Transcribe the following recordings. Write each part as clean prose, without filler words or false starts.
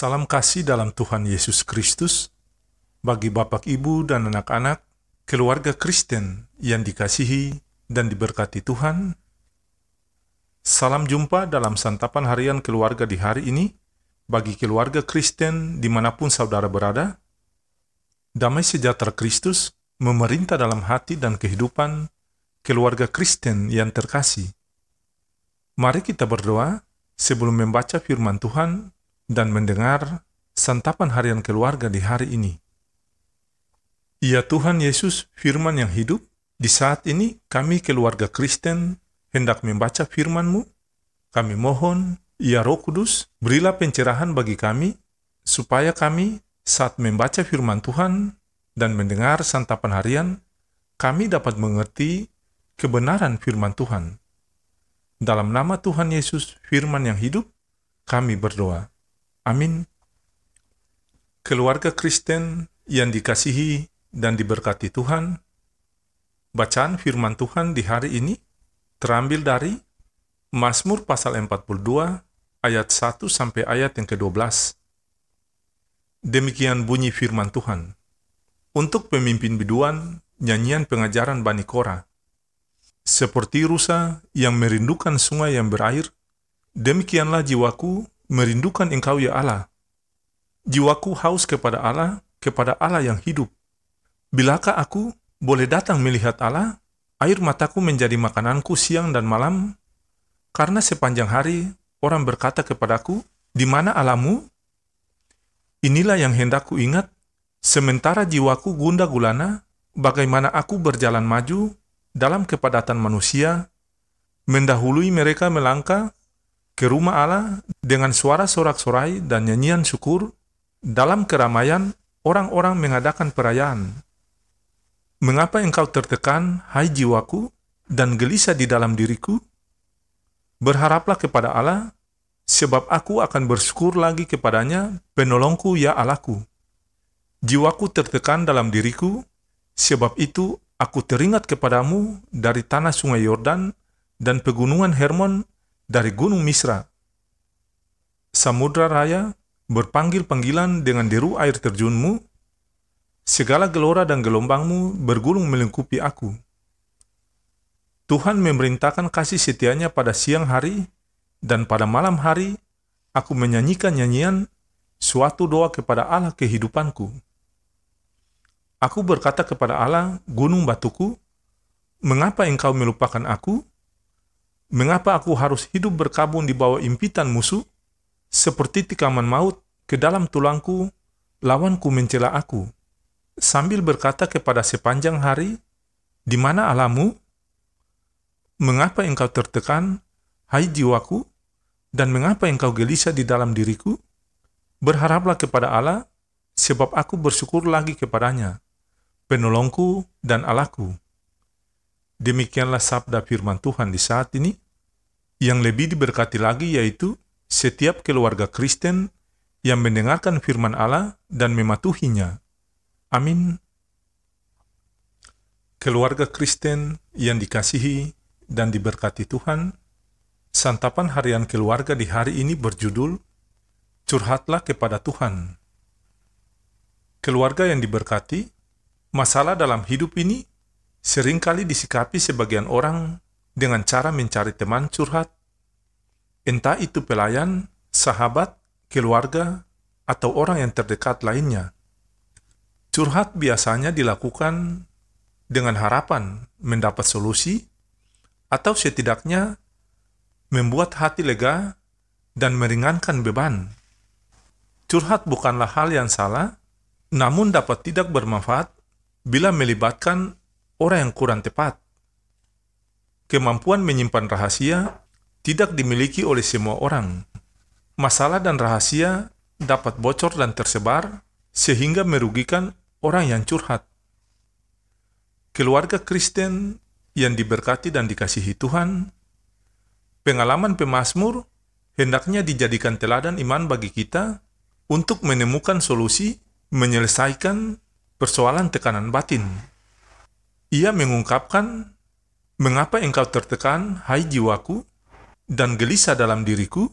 Salam kasih dalam Tuhan Yesus Kristus bagi Bapak, Ibu, dan anak-anak, keluarga Kristen yang dikasihi dan diberkati Tuhan. Salam jumpa dalam santapan harian keluarga di hari ini bagi keluarga Kristen dimanapun saudara berada. Damai sejahtera Kristus memerintah dalam hati dan kehidupan keluarga Kristen yang terkasih. Mari kita berdoa sebelum membaca firman Tuhan dan mendengar santapan harian keluarga di hari ini. Ya Tuhan Yesus, firman yang hidup, di saat ini kami keluarga Kristen hendak membaca firman-Mu. Kami mohon, ya Roh Kudus, berilah pencerahan bagi kami, supaya kami saat membaca firman Tuhan dan mendengar santapan harian, kami dapat mengerti kebenaran firman Tuhan. Dalam nama Tuhan Yesus, firman yang hidup, kami berdoa. Amin. Keluarga Kristen yang dikasihi dan diberkati Tuhan, bacaan firman Tuhan di hari ini terambil dari Mazmur pasal 42 ayat 1 sampai ayat yang ke-12. Demikian bunyi firman Tuhan. Untuk pemimpin biduan, nyanyian pengajaran Bani Korah. Seperti rusa yang merindukan sungai yang berair, demikianlah jiwaku merindukan Engkau ya Allah. Jiwaku haus kepada Allah yang hidup. Bilakah aku boleh datang melihat Allah? Air mataku menjadi makananku siang dan malam. Karena sepanjang hari orang berkata kepadaku, di mana Allahmu? Inilah yang hendak ku ingat, sementara jiwaku gundah gulana, bagaimana aku berjalan maju dalam kepadatan manusia, mendahului mereka melangkah ke rumah Allah dengan suara sorak-sorai dan nyanyian syukur. Dalam keramaian, orang-orang mengadakan perayaan. Mengapa engkau tertekan, hai jiwaku, dan gelisah di dalam diriku? Berharaplah kepada Allah, sebab aku akan bersyukur lagi kepadanya, penolongku ya Allahku. Jiwaku tertekan dalam diriku, sebab itu aku teringat kepadamu dari tanah sungai Yordan dan pegunungan Hermon, dari gunung Misra. Samudra raya berpanggil-panggilan dengan deru air terjunmu, segala gelora dan gelombangmu bergulung melingkupi aku. Tuhan memerintahkan kasih setianya pada siang hari, dan pada malam hari aku menyanyikan nyanyian suatu doa kepada Allah kehidupanku. Aku berkata kepada Allah, gunung batuku, mengapa engkau melupakan aku? Mengapa aku harus hidup berkabung di bawah impitan musuh? Seperti tikaman maut ke dalam tulangku, lawanku mencela aku. Sambil berkata kepada sepanjang hari, di mana Allahmu? Mengapa engkau tertekan, hai jiwaku? Dan mengapa engkau gelisah di dalam diriku? Berharaplah kepada Allah, sebab aku bersyukur lagi kepadanya, penolongku dan Allahku. Demikianlah sabda firman Tuhan di saat ini. Yang lebih diberkati lagi yaitu setiap keluarga Kristen yang mendengarkan firman Allah dan mematuhinya. Amin. Keluarga Kristen yang dikasihi dan diberkati Tuhan, santapan harian keluarga di hari ini berjudul Curhatlah kepada Tuhan. Keluarga yang diberkati, masalah dalam hidup ini seringkali disikapi sebagian orang dengan cara mencari teman curhat, entah itu pelayan, sahabat, keluarga, atau orang yang terdekat lainnya. Curhat biasanya dilakukan dengan harapan mendapat solusi, atau setidaknya membuat hati lega dan meringankan beban. Curhat bukanlah hal yang salah, namun dapat tidak bermanfaat bila melibatkan orang yang kurang tepat. Kemampuan menyimpan rahasia tidak dimiliki oleh semua orang. Masalah dan rahasia dapat bocor dan tersebar sehingga merugikan orang yang curhat. Keluarga Kristen yang diberkati dan dikasihi Tuhan, pengalaman pemazmur hendaknya dijadikan teladan iman bagi kita untuk menemukan solusi menyelesaikan persoalan tekanan batin. Ia mengungkapkan, mengapa engkau tertekan, hai jiwaku, dan gelisah dalam diriku?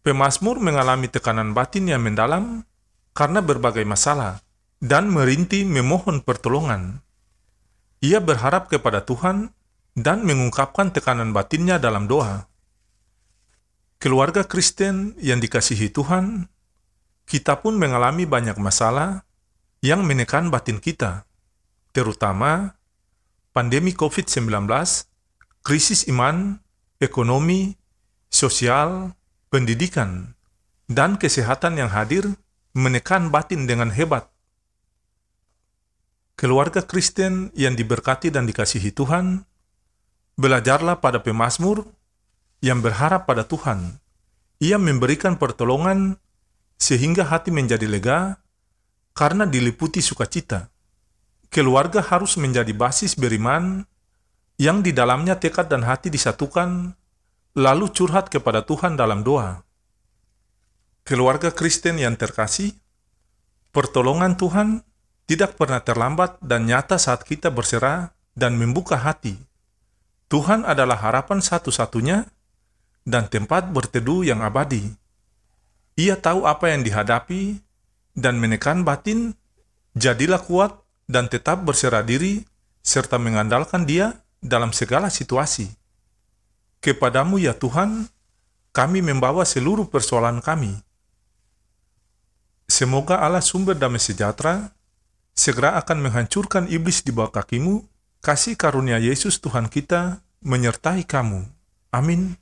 Pemazmur mengalami tekanan batin yang mendalam karena berbagai masalah dan merintih memohon pertolongan. Ia berharap kepada Tuhan dan mengungkapkan tekanan batinnya dalam doa. Keluarga Kristen yang dikasihi Tuhan, kita pun mengalami banyak masalah yang menekan batin kita, terutama pandemi COVID-19, krisis iman, ekonomi, sosial, pendidikan, dan kesehatan yang hadir menekan batin dengan hebat. Keluarga Kristen yang diberkati dan dikasihi Tuhan, belajarlah pada pemazmur yang berharap pada Tuhan. Ia memberikan pertolongan sehingga hati menjadi lega karena diliputi sukacita. Keluarga harus menjadi basis beriman yang di dalamnya tekad dan hati disatukan, lalu curhat kepada Tuhan dalam doa. Keluarga Kristen yang terkasih, pertolongan Tuhan tidak pernah terlambat dan nyata saat kita berserah dan membuka hati. Tuhan adalah harapan satu-satunya dan tempat berteduh yang abadi. Ia tahu apa yang dihadapi dan menekan batin. Jadilah kuat dan tetap berserah diri serta mengandalkan Dia dalam segala situasi. Kepadamu ya Tuhan, kami membawa seluruh persoalan kami. Semoga Allah sumber damai sejahtera segera akan menghancurkan iblis di bawah kakimu. Kasih karunia Yesus Tuhan kita menyertai kamu. Amin.